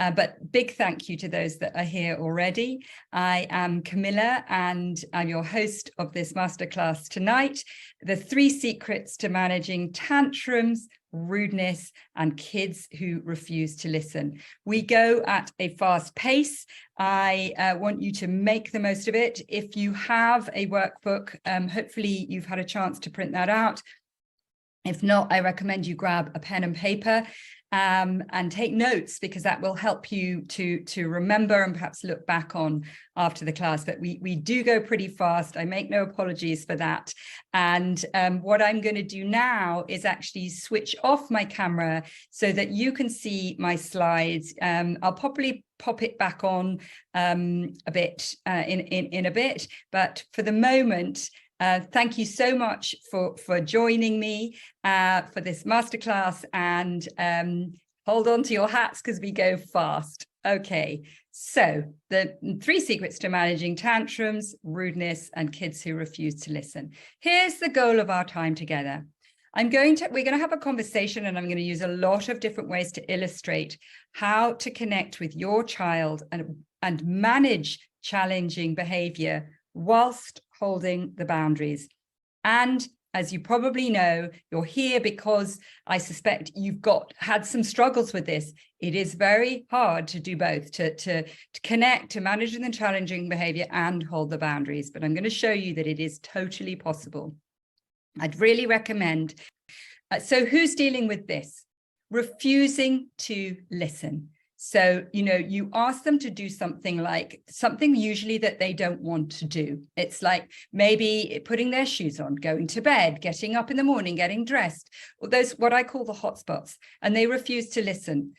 But big thank you to those that are here already. I am Camilla, and I'm your host of this masterclass tonight, The 3 Secrets to Managing Tantrums, Rudeness, and Kids Who Refuse to Listen. We go at a fast pace. I want you to make the most of it. If you have a workbook, hopefully you've had a chance to print that out. If not, I recommend you grab a pen and paper and take notes, because that will help you to remember and perhaps look back on after the class. But we do go pretty fast. I make no apologies for that. And what I'm going to do now is actually switch off my camera so that you can see my slides. I'll probably pop it back on a bit in a bit, but for the moment, thank you so much for joining me for this masterclass, and hold on to your hats because we go fast. Okay, so the 3 secrets to managing tantrums, rudeness, and kids who refuse to listen. Here's the goal of our time together. We're going to have a conversation, and I'm going to use a lot of different ways to illustrate how to connect with your child and manage challenging behavior whilst holding the boundaries. And as you probably know, you're here because I suspect you've had some struggles with this. It is very hard to do both, to connect, to managing the challenging behavior and hold the boundaries. But I'm going to show you that it is totally possible. I'd really recommend. So who's dealing with this? Refusing to listen. So, you ask them to do something usually that they don't want to do. It's like maybe putting their shoes on, going to bed, getting up in the morning, getting dressed, or those what I call the hotspots, and they refuse to listen.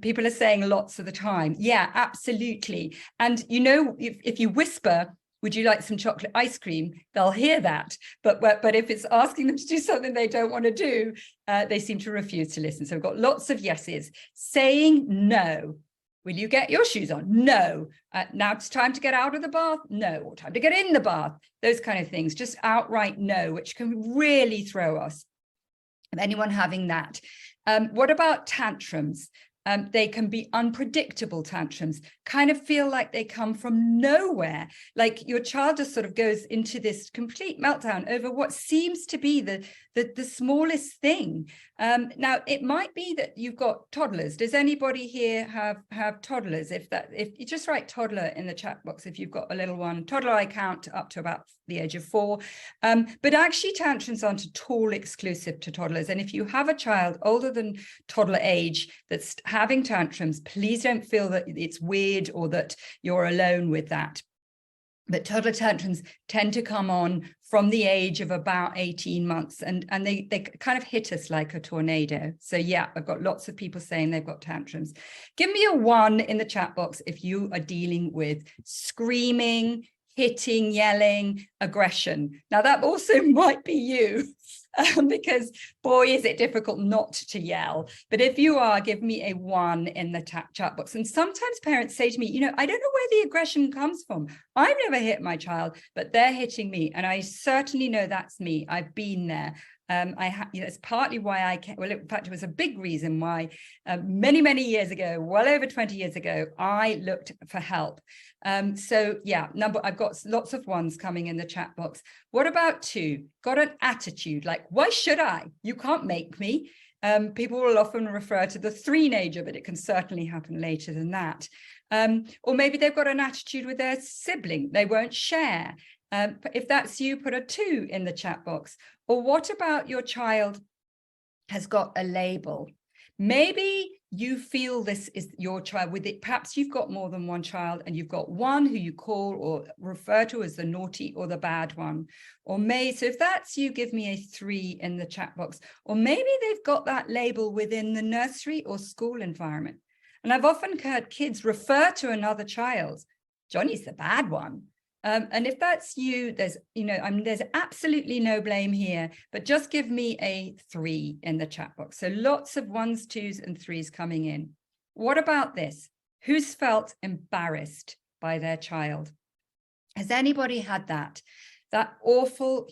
People are saying lots of the time, yeah, absolutely. And, if you whisper, would you like some chocolate ice cream? They'll hear that. But if it's asking them to do something they don't want to do, they seem to refuse to listen. So we've got lots of yeses. Saying no. Will you get your shoes on? No. Now it's time to get out of the bath? No. Or time to get in the bath? Those kind of things. Just outright no, which can really throw us. Anyone having that? What about tantrums? They can be unpredictable tantrums, kind of feel like they come from nowhere. Like your child just sort of goes into this complete meltdown over what seems to be the smallest thing. Now, it might be that you've got toddlers. Does anybody here have toddlers? If you just write toddler in the chat box, if you've got a little one. Toddler, I count up to about the age of 4. But actually, tantrums aren't at all exclusive to toddlers. And if you have a child older than toddler age that's having tantrums, please don't feel that it's weird or that you're alone with that. But toddler tantrums tend to come on from the age of about 18 months, and they kind of hit us like a tornado. So yeah, I've got lots of people saying they've got tantrums. Give me a 1 in the chat box if you are dealing with screaming, hitting, yelling, aggression. Now that also might be you. Because boy, is it difficult not to yell. But if you are, give me a 1 in the chat box. And sometimes parents say to me, I don't know where the aggression comes from. I've never hit my child, but they're hitting me. And I certainly know that's me. I've been there. It's partly why I came. Well, in fact, it was a big reason why many, many years ago, well over 20 years ago, I looked for help. So yeah, I've got lots of 1s coming in the chat box. What about 2? Got an attitude like, why should I? You can't make me. People will often refer to the 3-nager, but it can certainly happen later than that. Or maybe they've got an attitude with their sibling. They won't share. If that's you, put a 2 in the chat box. Or what about your child has got a label? Maybe you feel this is your child with it. Perhaps you've got more than one child and you've got one who you call or refer to as the naughty or the bad one. So if that's you, give me a 3 in the chat box. Or maybe they've got that label within the nursery or school environment. And I've often heard kids refer to another child. Johnny's the bad one. And if that's you, there's absolutely no blame here, but just give me a 3 in the chat box. So lots of 1s, 2s, and 3s coming in. What about this? Who's felt embarrassed by their child? Has anybody had that awful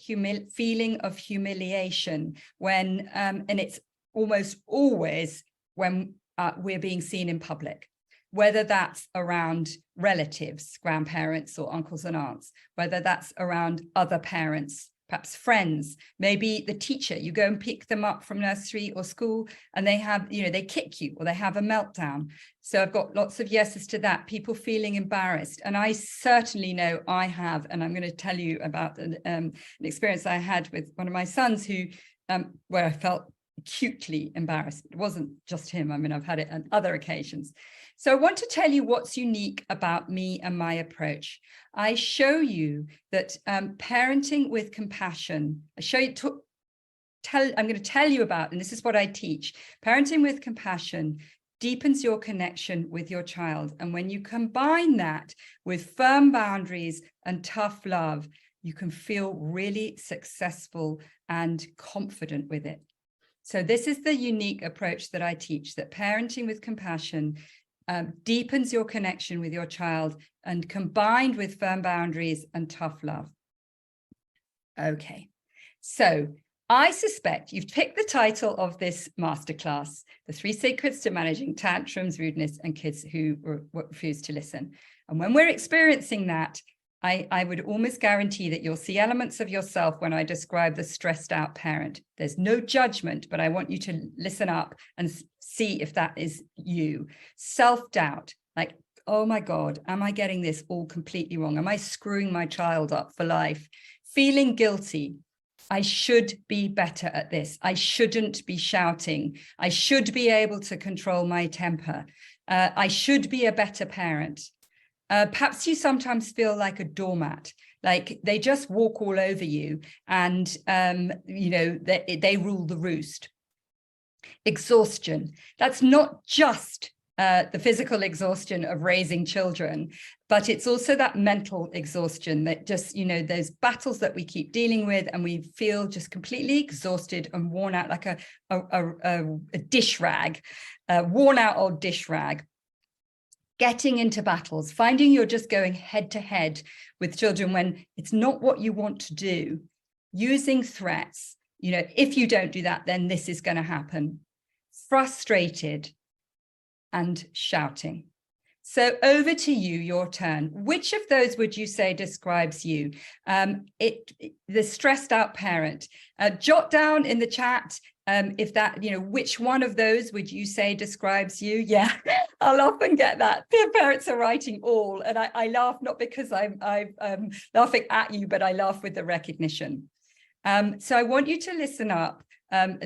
feeling of humiliation when, and it's almost always when we're being seen in public? whether that's around relatives, grandparents or uncles and aunts, whether that's around other parents, perhaps friends, maybe the teacher, you go and pick them up from nursery or school and they have, they kick you or they have a meltdown. So I've got lots of yeses to that, people feeling embarrassed. And I certainly know I have, and I'm going to tell you about an experience I had with one of my sons who, where I felt acutely embarrassed. It wasn't just him. I mean, I've had it on other occasions. So I want to tell you what's unique about me and my approach. I show you that parenting with compassion, I'm going to tell you about, and this is what I teach, parenting with compassion deepens your connection with your child. And when you combine that with firm boundaries and tough love, you can feel really successful and confident with it. So this is the unique approach that I teach, that parenting with compassion deepens your connection with your child and combined with firm boundaries and tough love. Okay, so I suspect you've picked the title of this masterclass, The 3 Secrets to Managing Tantrums, Rudeness, and Kids Who Refuse to Listen. And when we're experiencing that, I would almost guarantee that you'll see elements of yourself when I describe the stressed out parent. There's no judgment, but I want you to listen up and see if that is you. Self-doubt, like, oh my God, am I getting this all completely wrong? Am I screwing my child up for life? Feeling guilty. I should be better at this. I shouldn't be shouting. I should be able to control my temper. I should be a better parent. Perhaps you sometimes feel like a doormat, like they just walk all over you and, they rule the roost. Exhaustion. That's not just the physical exhaustion of raising children, but it's also that mental exhaustion that just, those battles that we keep dealing with and we feel just completely exhausted and worn out like a dish rag, worn out old dish rag. Getting into battles, finding you're just going head to head with children when it's not what you want to do, using threats, if you don't do that, then this is going to happen. Frustrated and shouting. So over to you, your turn. Which of those would you say describes you? The stressed out parent. Jot down in the chat if that, which one of those would you say describes you? Yeah, I'll often get that. The parents are writing all, and I laugh not because I'm laughing at you, but I laugh with the recognition. So I want you to listen up.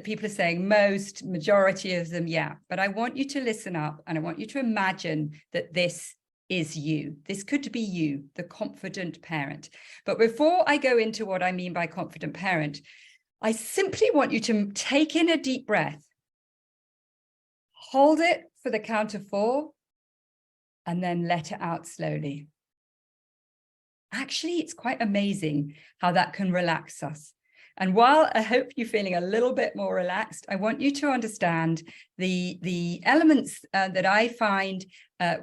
People are saying most, majority of them, yeah, but I want you to listen up and I want you to imagine that this is you. This could be you, the confident parent. But before I go into what I mean by confident parent, I simply want you to take in a deep breath, hold it for the count of 4, and then let it out slowly. Actually, it's quite amazing how that can relax us. And while I hope you're feeling a little bit more relaxed, I want you to understand the elements that I find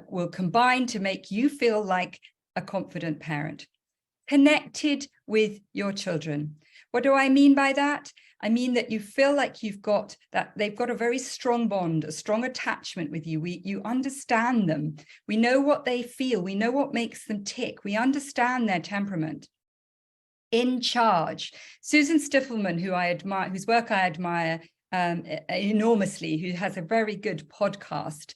will combine to make you feel like a confident parent, connected with your children. What do I mean by that? I mean that you feel like you've got that they've got a very strong bond, a strong attachment with you. You understand them. We know what they feel. We know what makes them tick. We understand their temperament. In charge. Susan Stiffelman, who I admire, whose work I admire enormously, who has a very good podcast.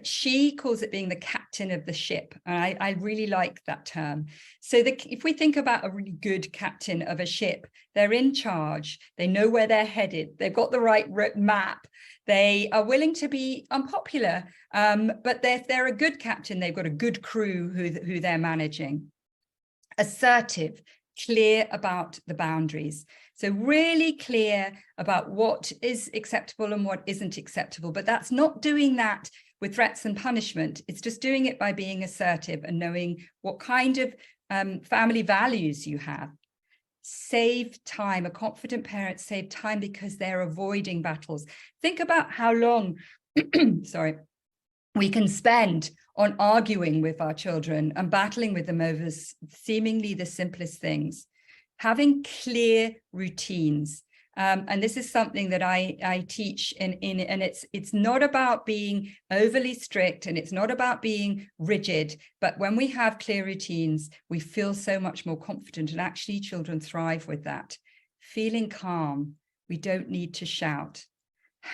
She calls it being the captain of the ship. And I really like that term. So if we think about a really good captain of a ship, they're in charge. They know where they're headed. They've got the right map. They are willing to be unpopular. But if they're a good captain, they've got a good crew who they're managing. Assertive, clear about the boundaries. So really clear about what is acceptable and what isn't acceptable. But that's not doing that with threats and punishment. It's just doing it by being assertive and knowing what kind of family values you have. Save time. A confident parent save time because they're avoiding battles. Think about how long, sorry, we can spend on arguing with our children and battling with them over seemingly the simplest things. Having clear routines And this is something that I teach and it's not about being overly strict, and it's not about being rigid, but when we have clear routines, we feel so much more confident, and actually children thrive with that. Feeling calm, we don't need to shout,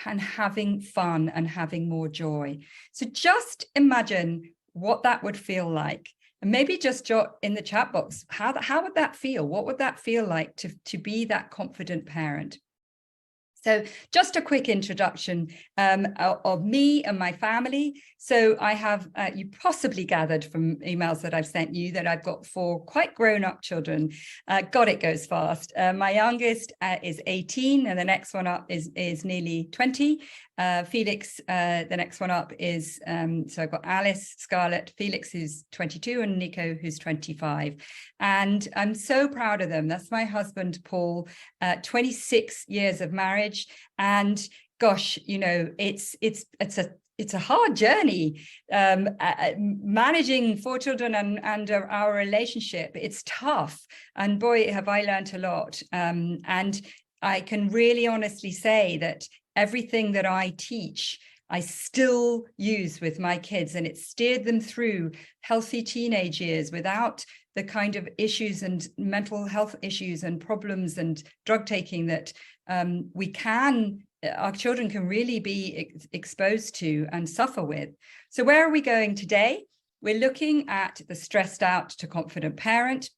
and having fun and having more joy. So just imagine what that would feel like. And maybe just jot in the chat box, how would that feel? What would that feel like to be that confident parent? So just a quick introduction of me and my family. So I have, you possibly gathered from emails that I've sent you, that I've got 4 quite grown-up children. God, it goes fast. My youngest is 18, and the next one up is nearly 20. Felix, the next one up is, so I've got Alice, Scarlett, Felix, who's 22, and Nico, who's 25. And I'm so proud of them. That's my husband, Paul, 26 years of marriage. And gosh, you know, it's a hard journey, managing 4 children and our relationship. It's tough. And boy, have I learned a lot. And I can really honestly say that everything that I teach, I still use with my kids, and it steered them through healthy teenage years without the kind of issues and mental health issues and problems and drug taking that our children can really be exposed to and suffer with. So where are we going today? We're looking at the stressed out to confident parent.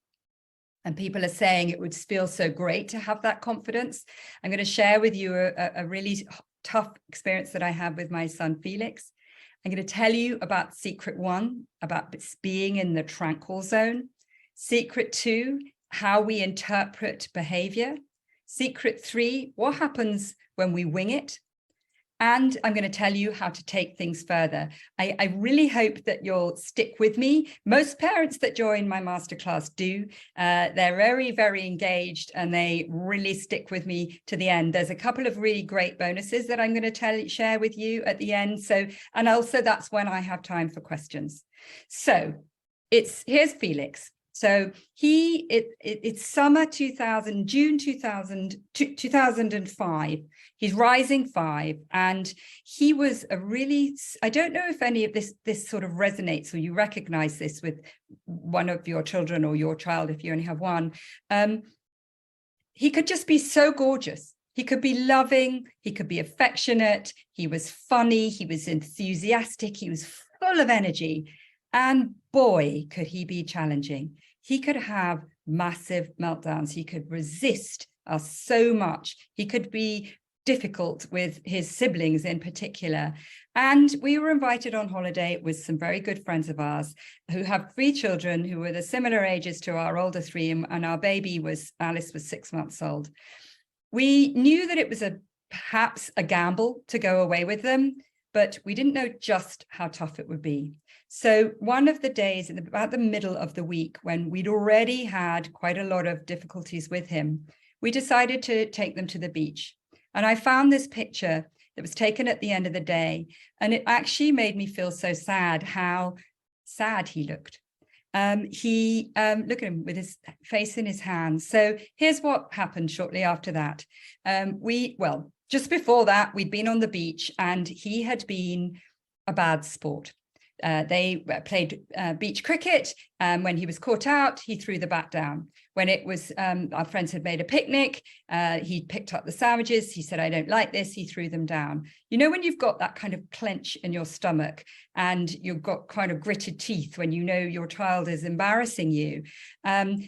And people are saying it would feel so great to have that confidence. I'm going to share with you a really tough experience that I had with my son, Felix. I'm going to tell you about secret 1, about being in the tranquil zone. Secret 2, how we interpret behavior. Secret 3, what happens when we wing it. And I'm going to tell you how to take things further. I really hope that you'll stick with me. Most parents that join my masterclass do. They're very, very engaged, and they really stick with me to the end. There's a couple of really great bonuses that I'm going to share with you at the end. So, and also that's when I have time for questions. So here's Felix. So it's summer 2000, June 2005. He's rising 5, and he was I don't know if any of this sort of resonates, or you recognize this with one of your children or your child if you only have one. He could just be so gorgeous. He could be loving, he could be affectionate, he was funny, he was enthusiastic, he was full of energy. And boy, could he be challenging. He could have massive meltdowns. He could resist us so much. He could be difficult with his siblings in particular. And we were invited on holiday with some very good friends of ours who have 3 children who were the similar ages to our older 3, and our baby Alice was 6 months old. We knew that it was perhaps a gamble to go away with them, but we didn't know just how tough it would be. So one of the days, about the middle of the week, when we'd already had quite a lot of difficulties with him, we decided to take them to the beach. And I found this picture that was taken at the end of the day, and it actually made me feel so sad, how sad he looked. Look at him with his face in his hands. So here's what happened shortly after that. Just before that, we'd been on the beach, and he had been a bad sport. They played beach cricket. When he was caught out, he threw the bat down. When it was, our friends had made a picnic, he picked up the sandwiches. He said, I don't like this. He threw them down. You know, when you've got that kind of clench in your stomach and you've got kind of gritted teeth when you know your child is embarrassing you.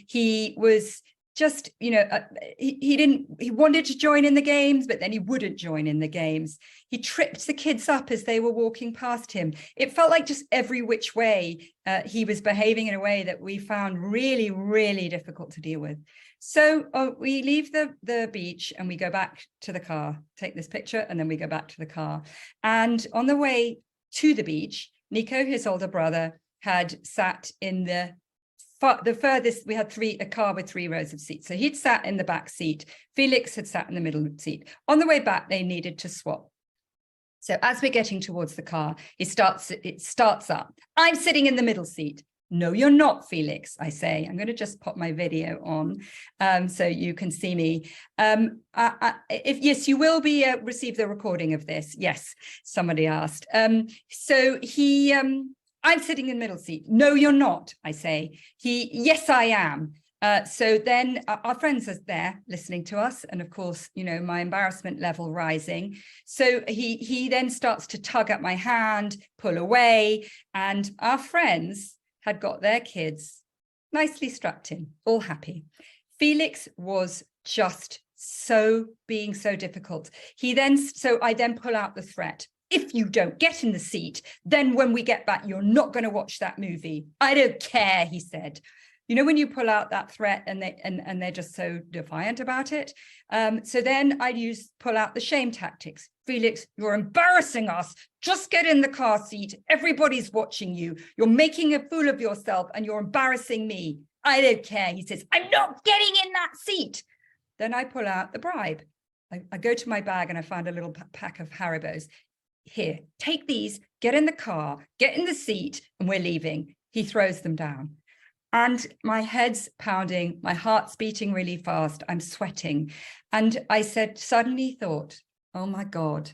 He was just, you know, he wanted to join in the games, but then he wouldn't join in the games. He tripped the kids up as they were walking past him. It felt like just every which way he was behaving in a way that we found really, really difficult to deal with. So we leave the beach and we go back to the car, take this picture, and then we go back to the car. And on the way to the beach, Nico, his older brother, had sat in the furthest. We had a car with 3 rows of seats. So he'd sat in the back seat. Felix had sat in the middle seat. On the way back, they needed to swap. So as we're getting towards the car, it starts up. I'm sitting in the middle seat. No, you're not, Felix, I say. I'm going to just pop my video on so you can see me. Yes, you will be receive the recording of this. Yes, somebody asked. So he, I'm sitting in the middle seat. No, you're not, I say. Yes, I am. So then our friends are there listening to us. And of course, you know, my embarrassment level rising. So he then starts to tug at my hand, pull away, and our friends had got their kids nicely strapped in, all happy. Felix was just being so difficult. So I then pull out the threat. If you don't get in the seat, then when we get back, you're not going to watch that movie. I don't care, he said. You know, when you pull out that threat and they're just so defiant about it. So then I'd pull out the shame tactics. Felix, you're embarrassing us. Just get in the car seat. Everybody's watching you. You're making a fool of yourself and you're embarrassing me. I don't care. He says, I'm not getting in that seat. Then I pull out the bribe. I go to my bag and I find a little pack of Haribos. Here, take these, get in the car, get in the seat, and we're leaving. He throws them down. And my head's pounding, my heart's beating really fast, I'm sweating. And I suddenly thought, oh my God,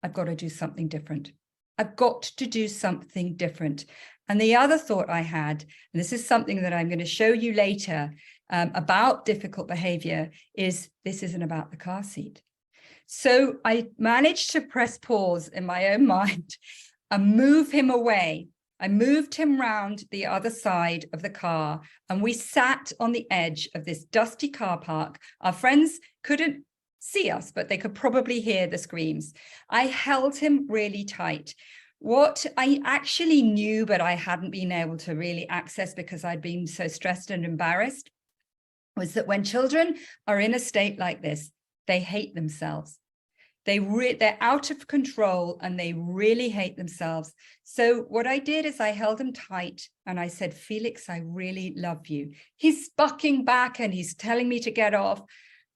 I've got to do something different. I've got to do something different. And the other thought I had, and this is something that I'm going to show you later about difficult behavior, is this isn't about the car seat. So I managed to press pause in my own mind and move him away. I moved him round the other side of the car and we sat on the edge of this dusty car park. Our friends couldn't see us, but they could probably hear the screams. I held him really tight. What I actually knew, but I hadn't been able to really access because I'd been so stressed and embarrassed, was that when children are in a state like this, they hate themselves. They're out of control and they really hate themselves. So what I did is I held him tight and I said, Felix, I really love you. He's bucking back and he's telling me to get off,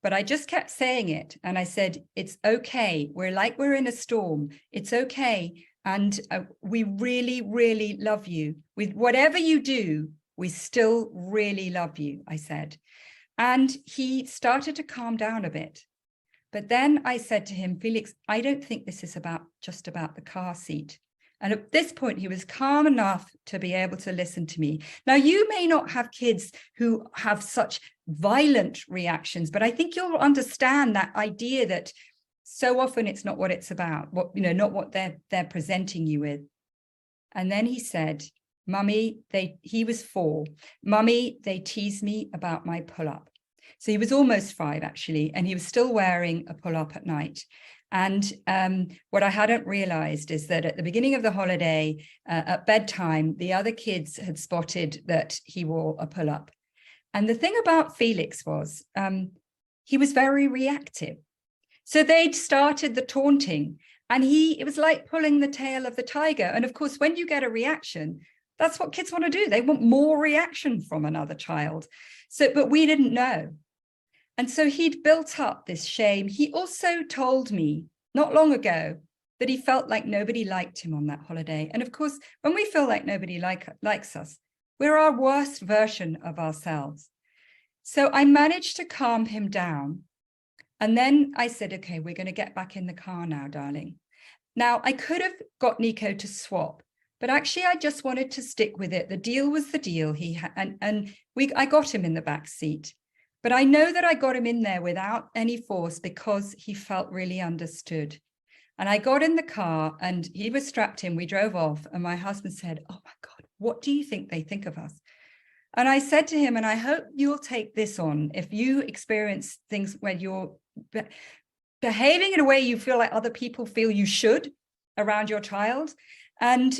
but I just kept saying it. And I said, it's okay. We're in a storm. It's okay. And we really, really love you. With whatever you do, we still really love you, I said. And he started to calm down a bit. But then I said to him, Felix, I don't think this is just about the car seat. And at this point, he was calm enough to be able to listen to me. Now, you may not have kids who have such violent reactions, but I think you'll understand that idea that so often it's not what it's about, not what they're presenting you with. And then he said, Mummy, he was 4. Mummy, they tease me about my pull-up. So he was almost 5, actually, and he was still wearing a pull-up at night. And what I hadn't realized is that at the beginning of the holiday, at bedtime, the other kids had spotted that he wore a pull-up. And the thing about Felix was he was very reactive. So they'd started the taunting, and it was like pulling the tail of the tiger. And of course, when you get a reaction, that's what kids want to do. They want more reaction from another child. But we didn't know. And so he'd built up this shame. He also told me not long ago that he felt like nobody liked him on that holiday. And of course, when we feel like nobody likes us, we're our worst version of ourselves. So I managed to calm him down. And then I said, okay, we're going to get back in the car now, darling. Now, I could have got Nico to swap, but actually I just wanted to stick with it. The deal was the deal. I got him in the back seat. But I know that I got him in there without any force because he felt really understood. And I got in the car and he was strapped in. We drove off and my husband said, oh my God, what do you think they think of us? And I said to him, and I hope you'll take this on. If you experience things where you're behaving in a way you feel like other people feel you should around your child. And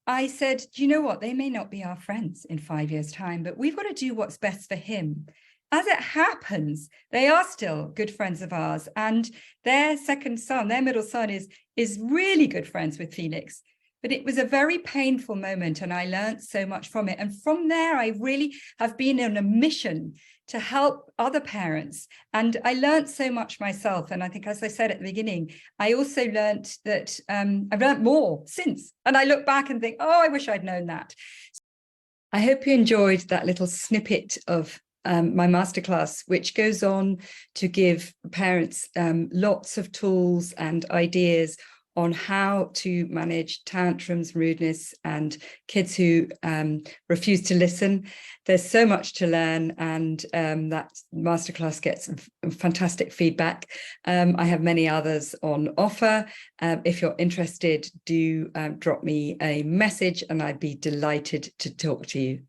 I said, do you know what? They may not be our friends in 5 years' time, but we've got to do what's best for him. As it happens, they are still good friends of ours, and their second son, their middle son, is really good friends with Felix. But it was a very painful moment, and I learned so much from it. And from there, I really have been on a mission to help other parents. And I learned so much myself. And I think, as I said at the beginning, I also learned that I've learned more since. And I look back and think, oh, I wish I'd known that. I hope you enjoyed that little snippet of my masterclass, which goes on to give parents lots of tools and ideas on how to manage tantrums, rudeness, and kids who refuse to listen. There's so much to learn, and that masterclass gets fantastic feedback. I have many others on offer. If you're interested, do drop me a message and I'd be delighted to talk to you.